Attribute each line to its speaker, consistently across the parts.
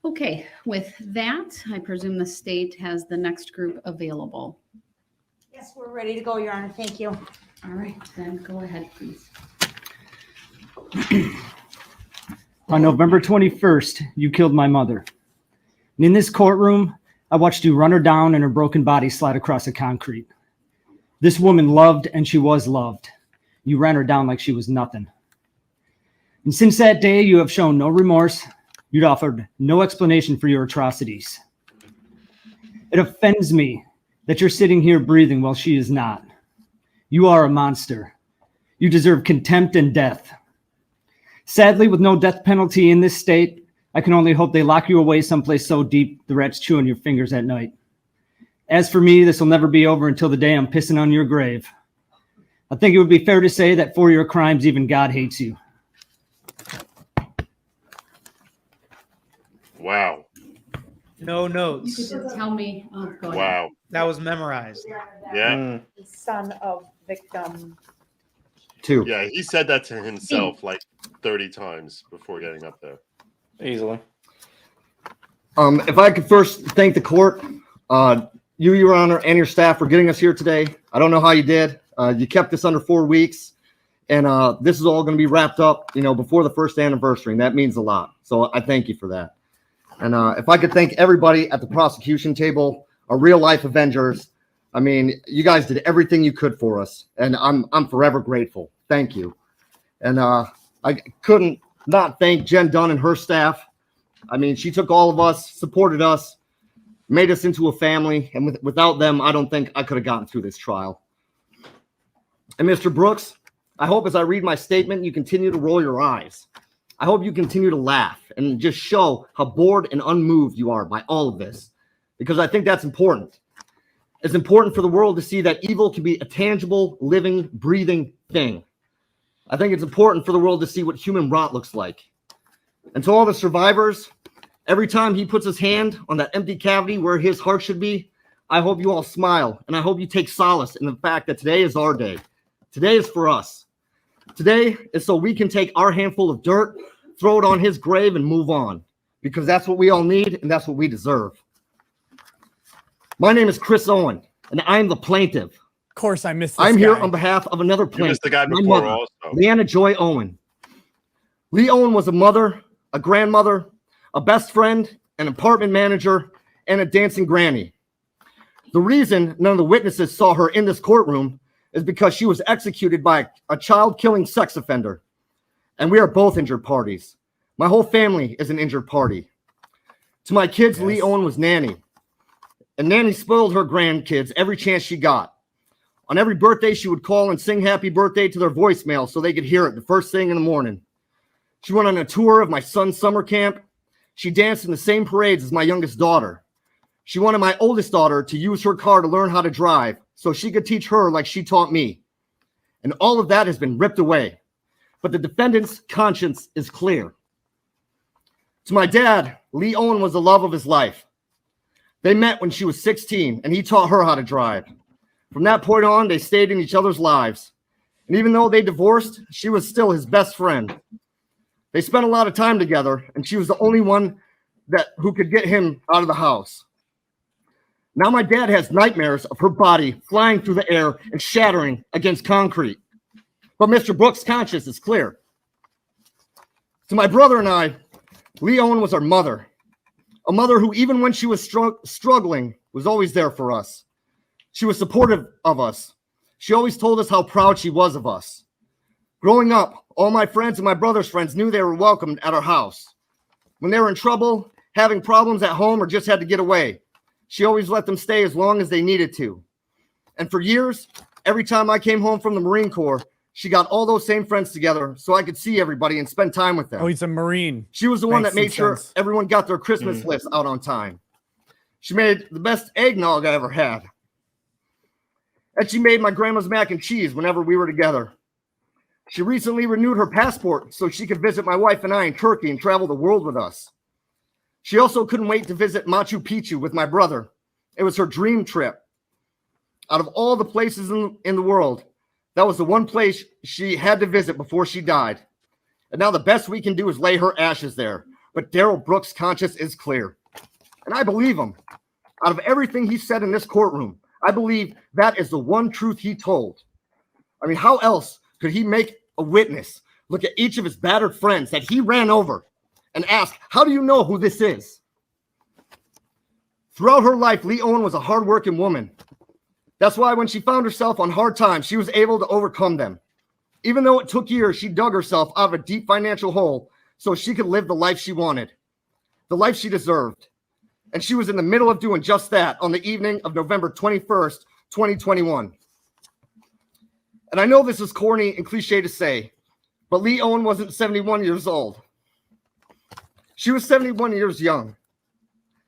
Speaker 1: Okay, with that, I presume the state has the next group available.
Speaker 2: Yes, we're ready to go, Your Honor. Thank you.
Speaker 1: All right, then go ahead, please.
Speaker 3: On November 21st, you killed my mother. And in this courtroom, I watched you run her down and her broken body slide across the concrete. This woman loved and she was loved. You ran her down like she was nothing. And since that day, you have shown no remorse. You'd offered no explanation for your atrocities. It offends me that you're sitting here breathing while she is not. You are a monster. You deserve contempt and death. Sadly, with no death penalty in this state, I can only hope they lock you away someplace so deep the rats chew on your fingers at night. As for me, this will never be over until the day I'm pissing on your grave. I think it would be fair to say that for your crimes, even God hates you.
Speaker 4: Wow.
Speaker 5: No
Speaker 1: You
Speaker 5: notes.
Speaker 1: could just tell me. Oh, go ahead.
Speaker 4: Wow.
Speaker 5: That was memorized.
Speaker 4: Yeah.
Speaker 2: The son of victim.
Speaker 6: 2.
Speaker 4: Yeah. He said that to himself like 30 times before getting up there.
Speaker 7: Easily.
Speaker 6: If I could first thank the court, you, Your Honor, and your staff for getting us here today. I don't know how you did. You kept this under 4 weeks, and this is all going to be wrapped up, before the first anniversary, and that means a lot. So I thank you for that. And if I could thank everybody at the prosecution table, our real-life Avengers. I mean, you guys did everything you could for us, and I'm forever grateful. Thank you. And I couldn't not thank Jen Dunn and her staff. I mean, she took all of us, supported us, made us into a family, and without them, I don't think I could have gotten through this trial. And Mr. Brooks, I hope as I read my statement, you continue to roll your eyes. I hope you continue to laugh and just show how bored and unmoved you are by all of this, because I think that's important. It's important for the world to see that evil can be a tangible, living, breathing thing. I think it's important for the world to see what human rot looks like. And to all the survivors, every time he puts his hand on that empty cavity where his heart should be, I hope you all smile, and I hope you take solace in the fact that today is our day. Today is for us. Today is so we can take our handful of dirt, throw it on his grave, and move on, because that's what we all need, and that's what we deserve. My name is Chris Owen, and I am the plaintiff.
Speaker 8: Of course, I missed this
Speaker 6: I'm here
Speaker 8: guy.
Speaker 6: on behalf of another
Speaker 4: You
Speaker 6: plaintiff,
Speaker 4: missed the guy
Speaker 6: my
Speaker 4: before
Speaker 6: mother,
Speaker 4: also.
Speaker 6: Leanna Joy Owen. Lee Owen was a mother, a grandmother, a best friend, an apartment manager, and a dancing granny. The reason none of the witnesses saw her in this courtroom is because she was executed by a child-killing sex offender. And we are both injured parties. My whole family is an injured party. To my kids,
Speaker 8: Yes.
Speaker 6: Lee Owen was Nanny. And Nanny spoiled her grandkids every chance she got. On every birthday, she would call and sing happy birthday to their voicemail so they could hear it the first thing in the morning. She went on a tour of my son's summer camp. She danced in the same parades as my youngest daughter. She wanted my oldest daughter to use her car to learn how to drive so she could teach her like she taught me. And all of that has been ripped away. But the defendant's conscience is clear. To my dad, Lee Owen was the love of his life. They met when she was 16, and he taught her how to drive. From that point on, they stayed in each other's lives. And even though they divorced, she was still his best friend. They spent a lot of time together, and she was the only one who could get him out of the house. Now my dad has nightmares of her body flying through the air and shattering against concrete. But Mr. Brooks' conscience is clear. To my brother and I, Lee Owen was our mother. A mother who, even when she was struggling, was always there for us. She was supportive of us. She always told us how proud she was of us. Growing up, all my friends and my brother's friends knew they were welcomed at our house. When they were in trouble, having problems at home, or just had to get away, she always let them stay as long as they needed to. And for years, every time I came home from the Marine Corps, she got all those same friends together so I could see everybody and spend time with them.
Speaker 8: Oh, he's a Marine.
Speaker 6: She was the one that
Speaker 8: Makes
Speaker 6: made
Speaker 8: some
Speaker 6: sure
Speaker 8: sense.
Speaker 6: everyone got their Christmas list out on time. She made the best eggnog I ever had. And she made my grandma's mac and cheese whenever we were together. She recently renewed her passport so she could visit my wife and I in Turkey and travel the world with us. She also couldn't wait to visit Machu Picchu with my brother. It was her dream trip. Out of all the places in the world, that was the one place she had to visit before she died. And now the best we can do is lay her ashes there, but Darrell Brooks' conscience is clear. And I believe him. Out of everything he said in this courtroom, I believe that is the one truth he told. I mean, how else could he make a witness look at each of his battered friends that he ran over and ask, how do you know who this is? Throughout her life, Lee Owen was a hardworking woman. That's why when she found herself on hard times, she was able to overcome them. Even though it took years, she dug herself out of a deep financial hole so she could live the life she wanted, the life she deserved. And she was in the middle of doing just that on the evening of November 21st, 2021. And I know this is corny and cliche to say, but Lee Owen wasn't 71 years old. She was 71 years young.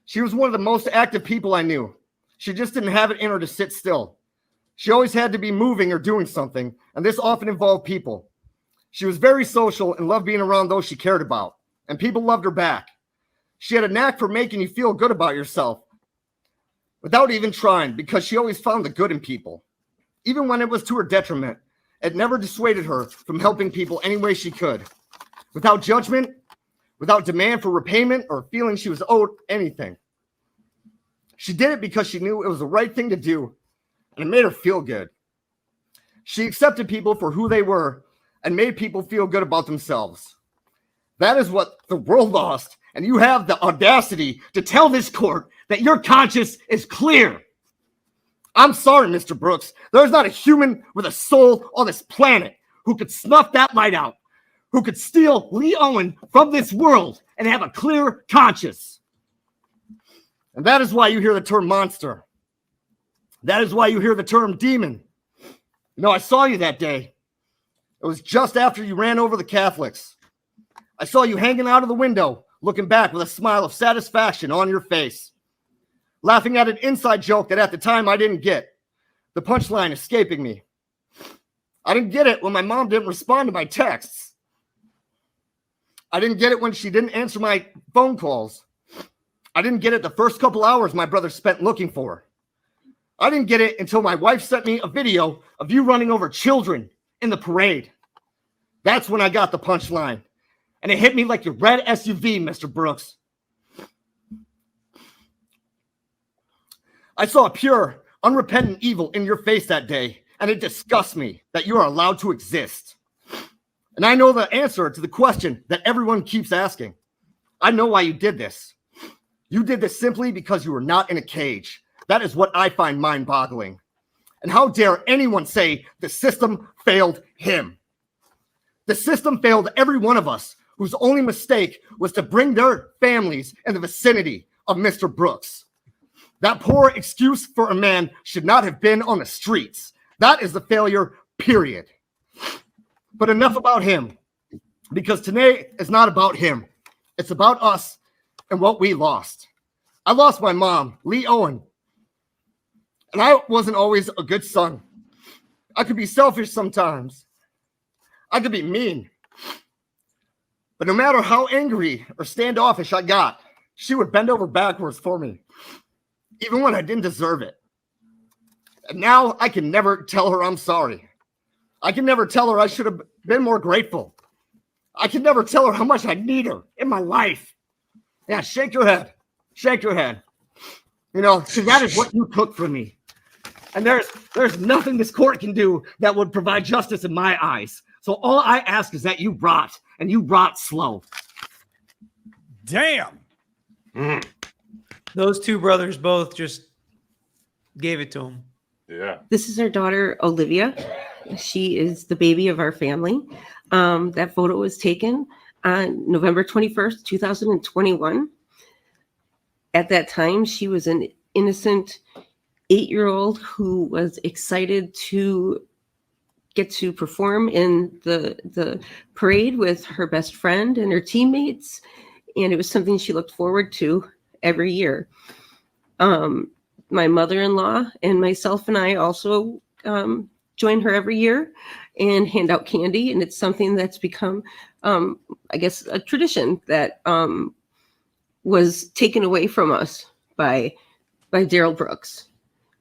Speaker 6: She was one of the most active people I knew. She just didn't have it in her to sit still. She always had to be moving or doing something, and this often involved people. She was very social and loved being around those she cared about, and people loved her back. She had a knack for making you feel good about yourself without even trying, because she always found the good in people. Even when it was to her detriment, it never dissuaded her from helping people any way she could, without judgment, without demand for repayment or feeling she was owed anything. She did it because she knew it was the right thing to do, and it made her feel good. She accepted people for who they were and made people feel good about themselves. That is what the world lost, and you have the audacity to tell this court that your conscience is clear. I'm sorry, Mr. Brooks. There's not a human with a soul on this planet who could snuff that light out, who could steal Lee Owen from this world and have a clear conscience. And that is why you hear the term monster. That is why you hear the term demon. You know, I saw you that day. It was just after you ran over the Catholics. I saw you hanging out of the window, looking back with a smile of satisfaction on your face, laughing at an inside joke that at the time I didn't get, the punchline escaping me. I didn't get it when my mom didn't respond to my texts. I didn't get it when she didn't answer my phone calls. I didn't get it the first couple hours my brother spent looking for her. I didn't get it until my wife sent me a video of you running over children in the parade. That's when I got the punchline. And it hit me like your red SUV, Mr. Brooks. I saw pure, unrepentant evil in your face that day, and it disgusts me that you are allowed to exist. And I know the answer to the question that everyone keeps asking. I know why you did this. You did this simply because you were not in a cage. That is what I find mind-boggling. And how dare anyone say the system failed him? The system failed every one of us whose only mistake was to bring their families in the vicinity of Mr. Brooks. That poor excuse for a man should not have been on the streets. That is the failure, period. But enough about him, because today is not about him. It's about us and what we lost. I lost my mom, Lee Owen, and I wasn't always a good son. I could be selfish sometimes. I could be mean. But no matter how angry or standoffish I got, she would bend over backwards for me, even when I didn't deserve it. And now I can never tell her I'm sorry. I can never tell her I should have been more grateful. I can never tell her how much I need her in my life. Yeah, shake your head. Shake your head. You know, so that is what you took from me. And there's nothing this court can do that would provide justice in my eyes. So all I ask is that you rot, and you rot slow.
Speaker 8: Damn.
Speaker 5: Those two brothers both just gave it to him.
Speaker 4: Yeah.
Speaker 7: This is our daughter, Olivia. She is the baby of our family. That photo was taken on November 21st, 2021. At that time, she was an innocent 8-year-old who was excited to get to perform in the parade with her best friend and her teammates. And it was something she looked forward to every year. My mother-in-law and myself and I also join her every year and hand out candy. And it's something that's become, I guess, a tradition that was taken away from us by Darrell Brooks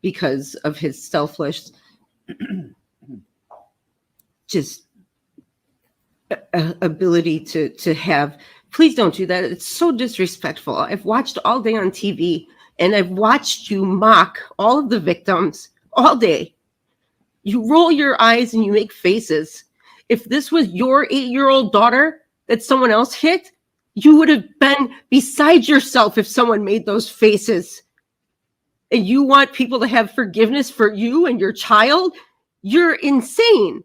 Speaker 7: because of his selfless just ability to have Please don't do that. It's so disrespectful. I've watched all day on TV, and I've watched you mock all of the victims all day. You roll your eyes and you make faces. If this was your 8-year-old daughter that someone else hit, you would have been beside yourself if someone made those faces. And you want people to have forgiveness for you and your child? You're insane.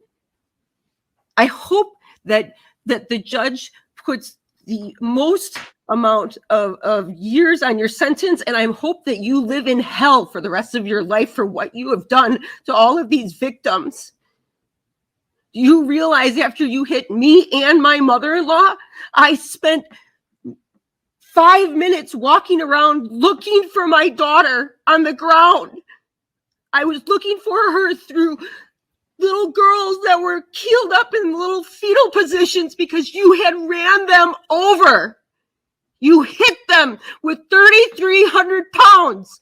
Speaker 7: I hope that the judge puts the most amount of years on your sentence, and I hope that you live in hell for the rest of your life for what you have done to all of these victims. Do you realize after you hit me and my mother-in-law, I spent 5 minutes walking around looking for my daughter on the ground. I was looking for her through little girls that were keeled up in little fetal positions because you had ran them over. You hit them with 3,300 pounds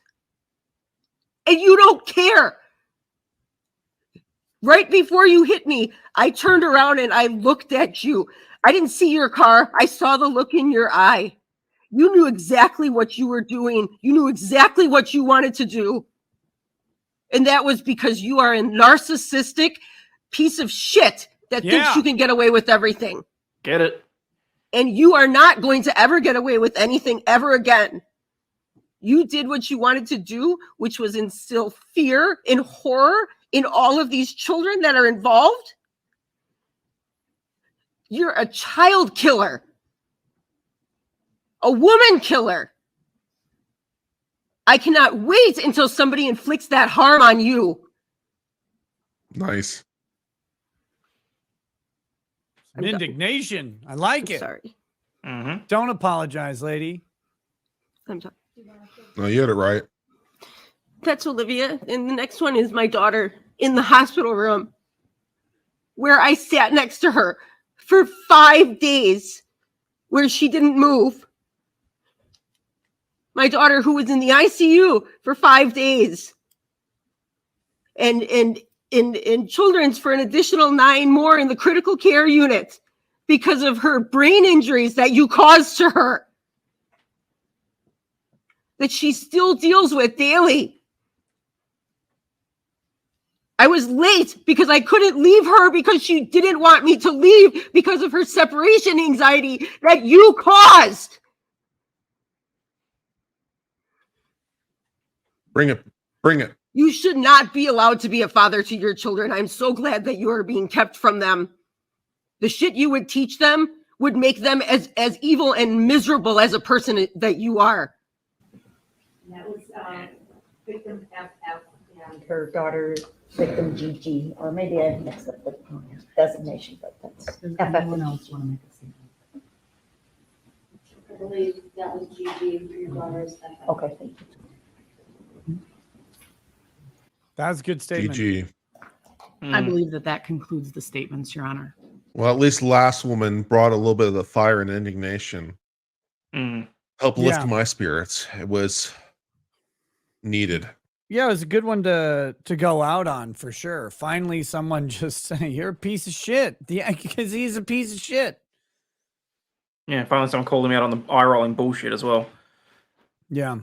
Speaker 7: and you don't care. Right before you hit me, I turned around and I looked at you. I didn't see your car. I saw the look in your eye. You knew exactly what you were doing. You knew exactly what you wanted to do. And that was because you are a narcissistic piece of shit that thinks you can get away with everything.
Speaker 9: Get it?
Speaker 7: And you are not going to ever get away with anything ever again. You did what you wanted to do, which was instill fear and horror in all of these children that are involved. You're a child killer, a woman killer. I cannot wait until somebody inflicts that harm on you.
Speaker 10: Nice.
Speaker 8: Some indignation. I like it.
Speaker 7: Sorry.
Speaker 8: Don't apologize, lady.
Speaker 7: I'm sorry.
Speaker 10: No, you had it right.
Speaker 7: That's Olivia. And the next one is my daughter in the hospital room where I sat next to her for 5 days where she didn't move. My daughter who was in the ICU for 5 days. And in children's for an additional 9 more in the critical care unit because of her brain injuries that you caused to her. That she still deals with daily. I was late because I couldn't leave her because she didn't want me to leave because of her separation anxiety that you caused.
Speaker 10: Bring it. Bring it.
Speaker 7: You should not be allowed to be a father to your children. I'm so glad that you are being kept from them. The shit you would teach them would make them as evil and miserable as a person that you are.
Speaker 2: That was victim FF and her daughter, victim GG, or maybe I mixed up the designation, but that's
Speaker 1: Does
Speaker 2: FF.
Speaker 1: anyone else want to make a statement?
Speaker 11: I believe that was GG for your daughter's.
Speaker 2: Okay, thank you.
Speaker 8: That was a good statement.
Speaker 10: GG.
Speaker 1: I believe that concludes the statements, Your Honor.
Speaker 10: Well, at least the last woman brought a little bit of the fire and indignation. Helped lift my spirits. It was needed.
Speaker 8: Yeah, it was a good one to go out on for sure. Finally, someone just saying, you're a piece of shit. Yeah, because he's a piece of shit.
Speaker 9: Yeah, finally someone called him out on the eye-rolling bullshit as well.
Speaker 8: Yeah.